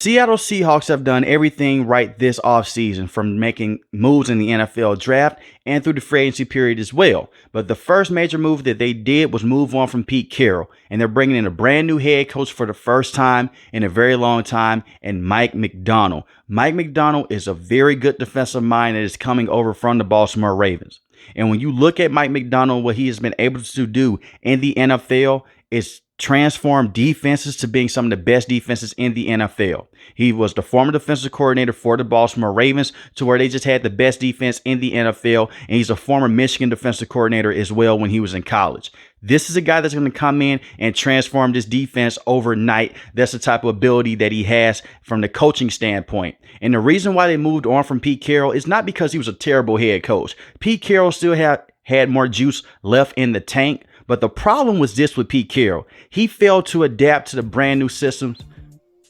Seattle Seahawks have done everything right this offseason, from making moves in the NFL draft and through the free agency period as well. But the first major move that they did was move on from Pete Carroll, and they're bringing in a brand new head coach for the first time in a very long time, and Mike Macdonald. Mike Macdonald is a very good defensive mind that is coming over from the Baltimore Ravens. And when you look at Mike Macdonald, what he has been able to do in the NFL is transform defenses to being some of the best defenses in the NFL. He was the former defensive coordinator for the Baltimore Ravens, to where they just had the best defense in the NFL. And he's a former Michigan defensive coordinator as well when he was in college. This is a guy that's going to come in and transform this defense overnight. That's the type of ability that he has from the coaching standpoint. And the reason why they moved on from Pete Carroll is not because he was a terrible head coach. Pete Carroll still had more juice left in the tank. But the problem was this with Pete Carroll. He failed to adapt to the brand new systems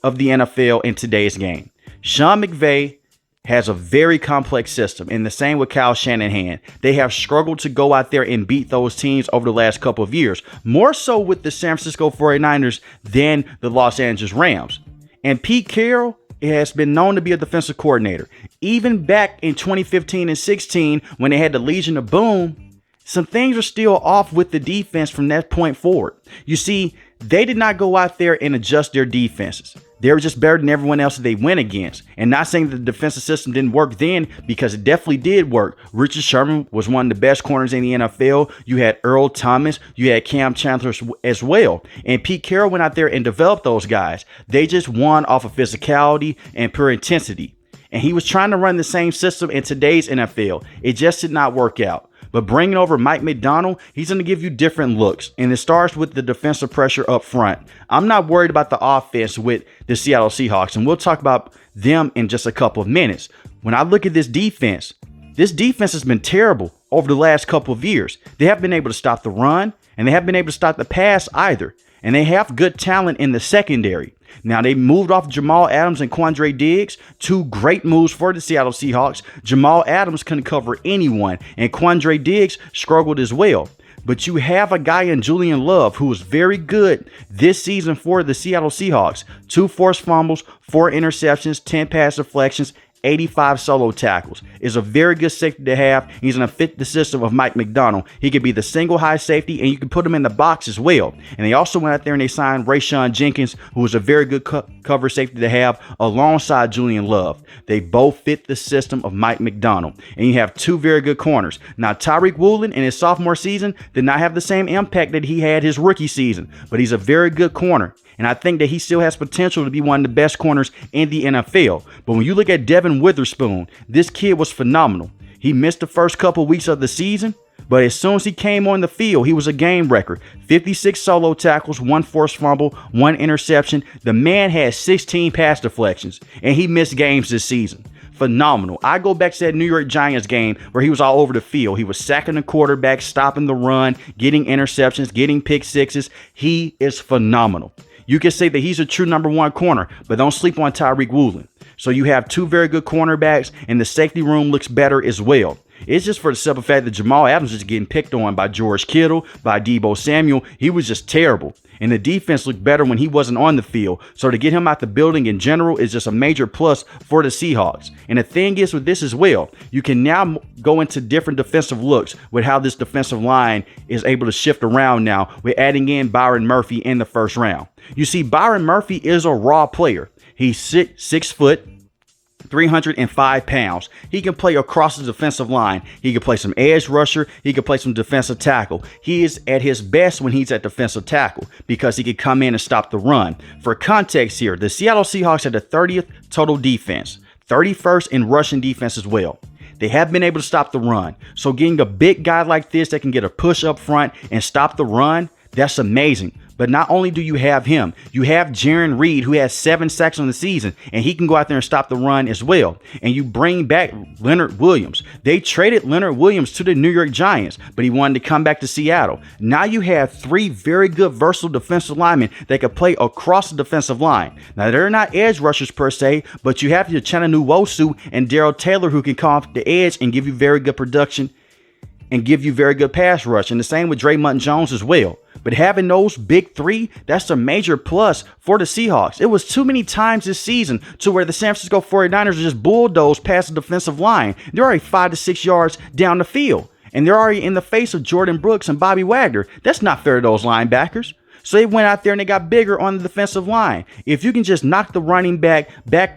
of the NFL in today's game. Sean McVay has a very complex system, and the same with Kyle Shanahan. They have struggled to go out there and beat those teams over the last couple of years, more so with the San Francisco 49ers than the Los Angeles Rams. And Pete Carroll has been known to be a defensive coordinator. Even back in 2015 and 16, when they had the Legion of Boom, some things are still off with the defense from that point forward. You see, they did not go out there and adjust their defenses. They were just better than everyone else that they went against. And not saying that the defensive system didn't work then, because it definitely did work. Richard Sherman was one of the best corners in the NFL. You had Earl Thomas. You had Cam Chancellor as well. And Pete Carroll went out there and developed those guys. They just won off of physicality and pure intensity. And he was trying to run the same system in today's NFL. It just did not work out. But bringing over Mike Macdonald, he's going to give you different looks. And it starts with the defensive pressure up front. I'm not worried about the offense with the Seattle Seahawks, and we'll talk about them in just a couple of minutes. When I look at this defense has been terrible over the last couple of years. They haven't been able to stop the run, and they haven't been able to stop the pass either. And they have good talent in the secondary. Now, they moved off Jamal Adams and Quandre Diggs, two great moves for the Seattle Seahawks. Jamal Adams couldn't cover anyone, and Quandre Diggs struggled as well. But you have a guy in Julian Love who was very good this season for the Seattle Seahawks. 2 forced fumbles, 4 interceptions, 10 pass deflections, 85 solo tackles. Is a very good safety to have. He's going to fit the system of Mike Macdonald. He could be the single high safety, and you can put him in the box as well. And they also went out there and they signed Rayshon Jenkins, who was a very good cover safety to have alongside Julian Love. They both fit the system of Mike Macdonald. And you have 2 very good corners. Now, Tyreek Woolen in his sophomore season did not have the same impact that he had his rookie season, but he's a very good corner. And I think that he still has potential to be one of the best corners in the NFL. But when you look at Devin Witherspoon, this kid was phenomenal. He missed the first couple weeks of the season, but as soon as he came on the field, he was a game wrecker. 56 solo tackles, 1 forced fumble, 1 interception. The man had 16 pass deflections, and he missed games this season. Phenomenal. I go back to that New York Giants game where he was all over the field. He was sacking the quarterback, stopping the run, getting interceptions, getting pick sixes. He is phenomenal. You can say that he's a true number 1 corner, but don't sleep on Tyreek Woolen. So you have 2 very good cornerbacks, and the safety room looks better as well. It's just for the simple fact that Jamal Adams is getting picked on by George Kittle, by Deebo Samuel. He was just terrible. And the defense looked better when he wasn't on the field. So to get him out the building in general is just a major plus for the Seahawks. And the thing is with this as well, you can now go into different defensive looks with how this defensive line is able to shift around now with adding in Byron Murphy in the first round. You see, Byron Murphy is a raw player. He's 6 foot, 305 pounds. He can play across the defensive line. He can play some edge rusher. He can play some defensive tackle. He is at his best when he's at defensive tackle because he can come in and stop the run. For context here, the Seattle Seahawks had the 30th total defense, 31st in rushing defense as well. They have been able to stop the run. So getting a big guy like this that can get a push up front and stop the run, that's amazing. But not only do you have him, you have Jaron Reed, who has 7 sacks on the season, and he can go out there and stop the run as well. And you bring back Leonard Williams. They traded Leonard Williams to the New York Giants, but he wanted to come back to Seattle. Now you have 3 very good versatile defensive linemen that can play across the defensive line. Now, they're not edge rushers per se, but you have your Uchenna Nwosu and Darrell Taylor who can come off the edge and give you very good production and give you very good pass rush. And the same with Draymond Jones as well. But having those big three, that's a major plus for the Seahawks. It was too many times this season to where the San Francisco 49ers just bulldozed past the defensive line. They're already 5 to 6 yards down the field. And they're already in the face of Jordan Brooks and Bobby Wagner. That's not fair to those linebackers. So they went out there and they got bigger on the defensive line. If you can just knock the running back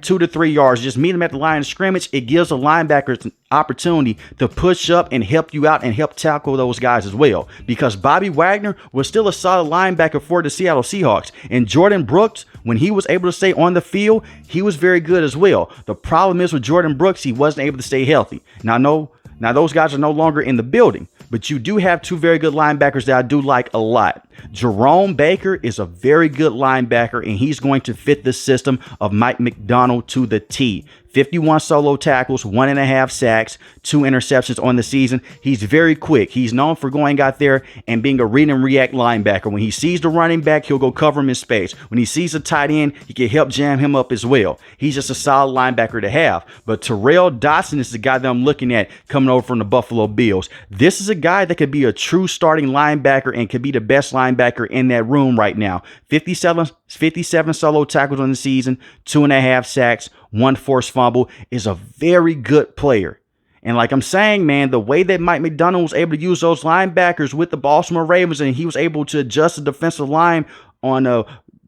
2 to 3 yards, just meet them at the line of scrimmage, it gives the linebackers an opportunity to push up and help you out and help tackle those guys as well. Because Bobby Wagner was still a solid linebacker for the Seattle Seahawks. And Jordan Brooks, when he was able to stay on the field, he was very good as well. The problem is with Jordan Brooks, he wasn't able to stay healthy. Now those guys are no longer in the building, but you do have two very good linebackers that I do like a lot. Jerome Baker is a very good linebacker, and he's going to fit the system of Mike Macdonald to the T. 51 solo tackles, 1.5 sacks, 2 interceptions on the season. He's very quick. He's known for going out there and being a read and react linebacker. When he sees the running back, he'll go cover him in space. When he sees a tight end, he can help jam him up as well. He's just a solid linebacker to have. But Terrell Dodson is the guy that I'm looking at coming over from the Buffalo Bills. This is a guy that could be a true starting linebacker and could be the best linebacker in that room right now. 57 solo tackles on the season, 2.5 sacks, 1 forced fumble, is a very good player. And like I'm saying, man, the way that Mike Macdonald was able to use those linebackers with the Baltimore Ravens, and he was able to adjust the defensive line on a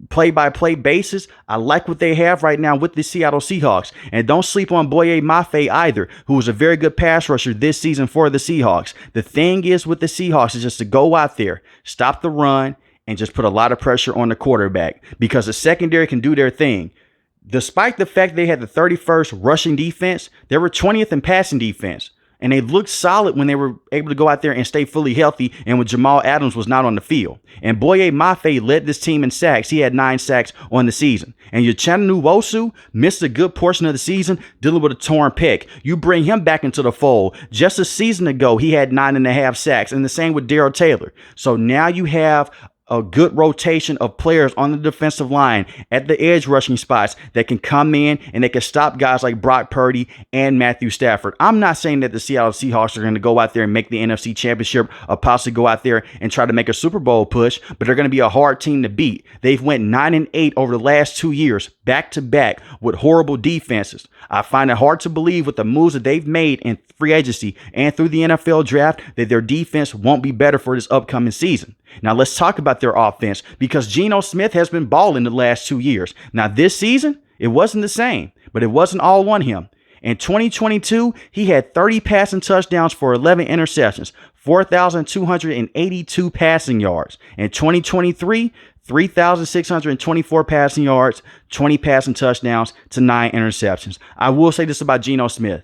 play-by-play basis, I like what they have right now with the Seattle Seahawks. And don't sleep on Boye Mafe either, who was a very good pass rusher this season for the Seahawks. The thing is with the Seahawks is just to go out there, stop the run, and just put a lot of pressure on the quarterback, because the secondary can do their thing. Despite the fact they had the 31st rushing defense, they were 20th in passing defense. And they looked solid when they were able to go out there and stay fully healthy and when Jamal Adams was not on the field. And Boye Mafe led this team in sacks. He had 9 sacks on the season. And Uchenna Nwosu missed a good portion of the season dealing with a torn pec. You bring him back into the fold. Just a season ago, he had 9.5 sacks. And the same with Darrell Taylor. So now you have a good rotation of players on the defensive line at the edge rushing spots that can come in and they can stop guys like Brock Purdy and Matthew Stafford. I'm not saying that the Seattle Seahawks are going to go out there and make the NFC Championship or possibly go out there and try to make a Super Bowl push, but they're going to be a hard team to beat. They've went 9-8 over the last 2 years, back to back, with horrible defenses. I find it hard to believe with the moves that they've made in free agency and through the NFL draft that their defense won't be better for this upcoming season. Now let's talk about their offense, because Geno Smith has been balling the last 2 years. Now this season, it wasn't the same, but it wasn't all on him. In 2022, he had 30 passing touchdowns for 11 interceptions, 4,282 passing yards. In 2023, 3,624 passing yards, 20 passing touchdowns to 9 interceptions. I will say this about Geno Smith.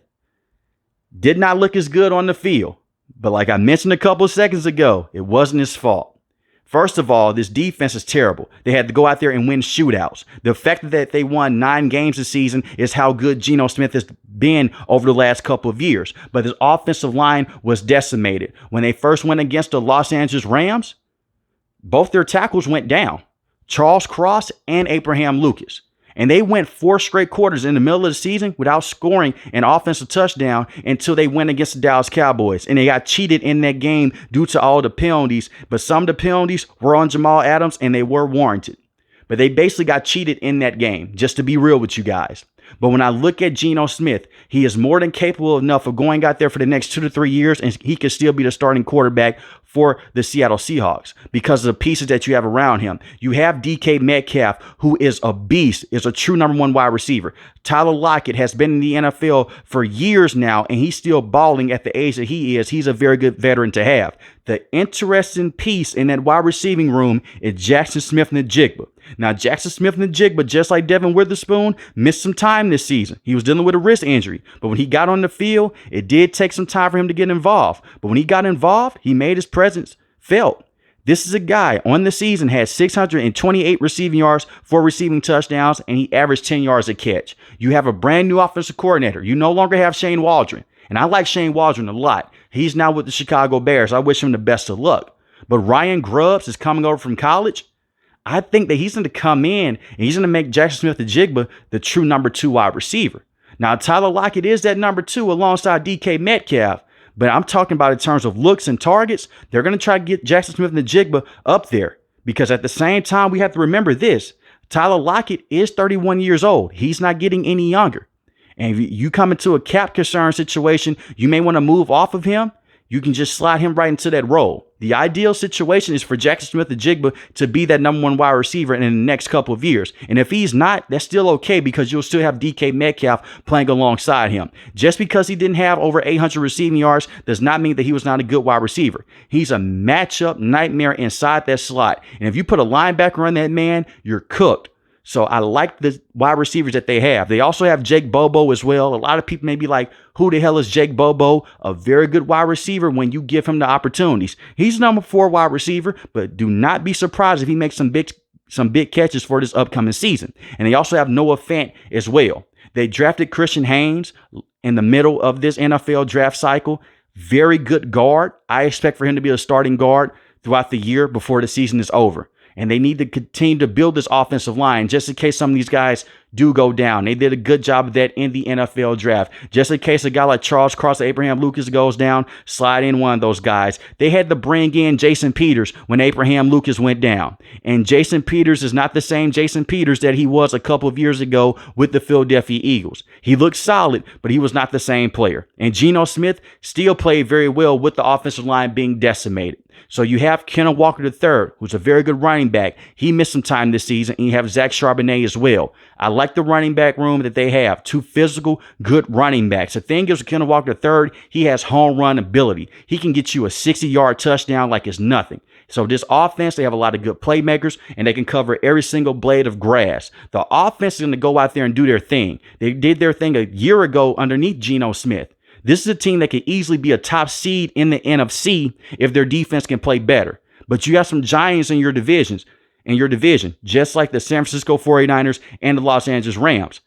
Did not look as good on the field, but like I mentioned a couple of seconds ago, it wasn't his fault. First of all, this defense is terrible. They had to go out there and win shootouts. The fact that they won 9 games this season is how good Geno Smith has been over the last couple of years. But his offensive line was decimated. When they first went against the Los Angeles Rams, both their tackles went down, Charles Cross and Abraham Lucas. And they went 4 straight quarters in the middle of the season without scoring an offensive touchdown until they went against the Dallas Cowboys. And they got cheated in that game due to all the penalties. But some of the penalties were on Jamal Adams and they were warranted. But they basically got cheated in that game, just to be real with you guys. But when I look at Geno Smith, he is more than capable enough of going out there for the next 2 to 3 years, and he can still be the starting quarterback for the Seattle Seahawks because of the pieces that you have around him. You have DK Metcalf, who is a beast, is a true number 1 wide receiver. Tyler Lockett has been in the NFL for years now, and he's still balling at the age that he is. He's a very good veteran to have. The interesting piece in that wide receiving room is Jackson Smith-Njigba. Now, Jackson Smith-Njigba, just like Devin Witherspoon, missed some time this season. He was dealing with a wrist injury. But when he got on the field, it did take some time for him to get involved. But when he got involved, he made his presence felt. This is a guy on the season had 628 receiving yards, 4 receiving touchdowns, and he averaged 10 yards a catch. You have a brand new offensive coordinator. You no longer have Shane Waldron. And I like Shane Waldron a lot. He's now with the Chicago Bears. I wish him the best of luck. But Ryan Grubbs is coming over from college. I think that he's going to come in and he's going to make Jackson Smith-Njigba the true number 2 wide receiver. Now, Tyler Lockett is that number 2 alongside DK Metcalf. But I'm talking about in terms of looks and targets, they're going to try to get Jackson Smith-Njigba up there. Because at the same time, we have to remember this. Tyler Lockett is 31 years old. He's not getting any younger. And if you come into a cap concern situation, you may want to move off of him. You can just slide him right into that role. The ideal situation is for Jackson Smith-Njigba to be that number one wide receiver in the next couple of years. And if he's not, that's still okay because you'll still have DK Metcalf playing alongside him. Just because he didn't have over 800 receiving yards does not mean that he was not a good wide receiver. He's a matchup nightmare inside that slot. And if you put a linebacker on that man, you're cooked. So I like the wide receivers that they have. They also have Jake Bobo as well. A lot of people may be like, who the hell is Jake Bobo? A very good wide receiver when you give him the opportunities. He's number 4 wide receiver, but do not be surprised if he makes some big catches for this upcoming season. And they also have Noah Fant as well. They drafted Christian Haynes in the middle of this NFL draft cycle. Very good guard. I expect for him to be a starting guard throughout the year before the season is over. And they need to continue to build this offensive line just in case some of these guys do go down. They did a good job of that in the NFL draft. Just in case a guy like Charles Cross or Abraham Lucas goes down, slide in one of those guys. They had to bring in Jason Peters when Abraham Lucas went down. And Jason Peters is not the same Jason Peters that he was a couple of years ago with the Philadelphia Eagles. He looked solid, but he was not the same player. And Geno Smith still played very well with the offensive line being decimated. So you have Kenneth Walker III, who's a very good running back. He missed some time this season, and you have Zach Charbonnet as well. I like the running back room that they have. 2 physical, good running backs. The thing is with Kenneth Walker III, he has home run ability. He can get you a 60-yard touchdown like it's nothing. So this offense, they have a lot of good playmakers, and they can cover every single blade of grass. The offense is going to go out there and do their thing. They did their thing a year ago underneath Geno Smith. This is a team that could easily be a top seed in the NFC if their defense can play better. But you have some giants in your division, just like the San Francisco 49ers and the Los Angeles Rams.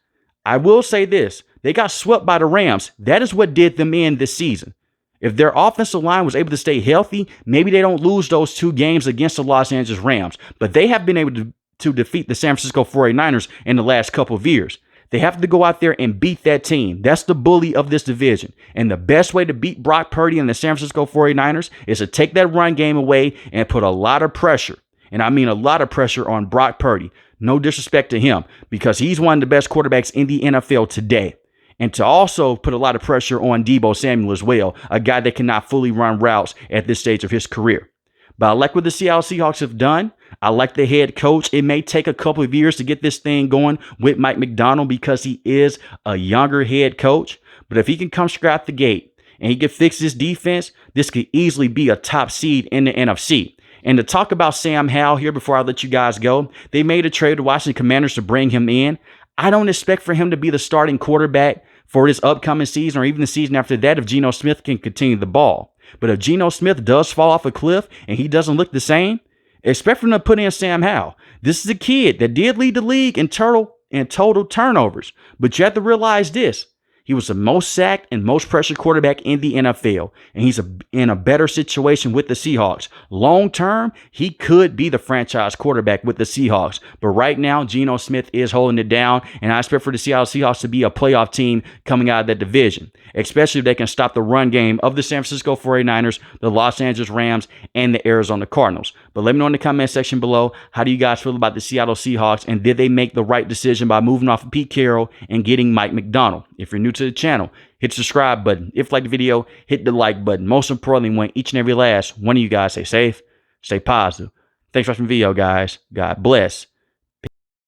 I will say this, they got swept by the Rams. That is what did them in this season. If their offensive line was able to stay healthy, maybe they don't lose those 2 games against the Los Angeles Rams. But they have been able to defeat the San Francisco 49ers in the last couple of years. They have to go out there and beat that team. That's the bully of this division. And the best way to beat Brock Purdy and the San Francisco 49ers is to take that run game away and put a lot of pressure. And I mean a lot of pressure on Brock Purdy. No disrespect to him because he's one of the best quarterbacks in the NFL today. And to also put a lot of pressure on Deebo Samuel as well, a guy that cannot fully run routes at this stage of his career. But I like what the Seattle Seahawks have done. I like the head coach. It may take a couple of years to get this thing going with Mike Macdonald because he is a younger head coach. But if he can come straight out the gate and he can fix this defense, this could easily be a top seed in the NFC. And to talk about Sam Howell here before I let you guys go, they made a trade to Washington Commanders to bring him in. I don't expect for him to be the starting quarterback for this upcoming season or even the season after that if Geno Smith can continue the ball. But if Geno Smith does fall off a cliff and he doesn't look the same, expect for them to put in Sam Howell. This is a kid that did lead the league in total turnovers. But you have to realize this. He was the most sacked and most pressured quarterback in the NFL, and he's in a better situation with the Seahawks. Long term, he could be the franchise quarterback with the Seahawks, but right now, Geno Smith is holding it down, and I expect for the Seattle Seahawks to be a playoff team coming out of that division, especially if they can stop the run game of the San Francisco 49ers, the Los Angeles Rams, and the Arizona Cardinals. But let me know in the comment section below, how do you guys feel about the Seattle Seahawks, and did they make the right decision by moving off of Pete Carroll and getting Mike Macdonald? If you're new to the channel, hit the subscribe button. If you like the video, hit the like button. Most importantly, want each and every last one of you guys stay safe, stay positive. Thanks for watching the video, guys. God bless.